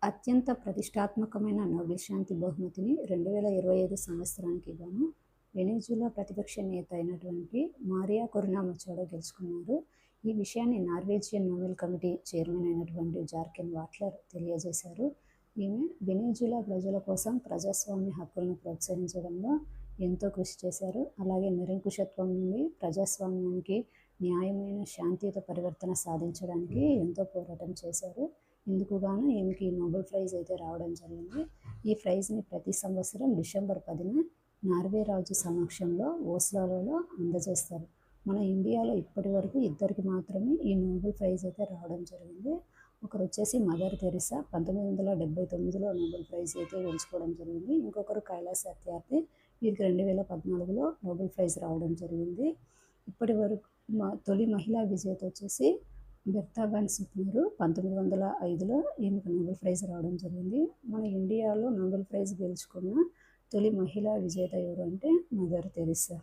అత్యంత ప్రతిష్టాత్మకమైన నోబెల్ శాంతి బహుమతిని 2025 సంవత్సరానికి గాను వెనిజులా ప్రతిపక్ష నేత అయినటువంటి మారియా కొరినా మచాడో గెలుచుకున్నారు. ఈ విషయాన్ని నార్వేజియన్ నోబెల్ కమిటీ చైర్మన్ అయినటువంటి జార్కెన్ వాట్లర్ తెలియజేశారు. ఈమె వెనిజులా ప్రజల కోసం ప్రజాస్వామ్య హక్కులను ప్రోత్సహించడంలో ఎంతో కృషి చేశారు. అలాగే నిరంకుశత్వం నుండి ప్రజాస్వామ్యానికి న్యాయమైన శాంతియుత పరివర్తన సాధించడానికి ఎంతో పోరాటం చేశారు. ఇందుకు గాను ఈమెకి నోబెల్ ప్రైజ్ అయితే రావడం జరిగింది. ఈ ప్రైజ్ని ప్రతి సంవత్సరం డిసెంబర్ 10న నార్వే రాజు సమక్షంలో ఓస్లోలో అందజేస్తారు. మన ఇండియాలో ఇప్పటి వరకు ఇద్దరికి మాత్రమే ఈ నోబెల్ ప్రైజ్ అయితే రావడం జరిగింది. ఒకరు వచ్చేసి మదర్ తెరిసా 1979లో నోబెల్ ప్రైజ్ అయితే గెలుచుకోవడం జరిగింది. ఇంకొకరు కైలాస్ సత్యార్థి, వీరికి 2014లో నోబెల్ ప్రైజ్ రావడం జరిగింది. ఇప్పటి వరకు తొలి మహిళా విజేత వచ్చేసి బెర్తా వాన్ సుప్నర్ 1905లో ఈమెకు నోబెల్ ప్రైజ్ రావడం జరిగింది. మన ఇండియాలో నోబెల్ ప్రైజ్ గెలుచుకున్న తొలి మహిళా విజేత ఎవరు అంటే మదర్ తెరిసా.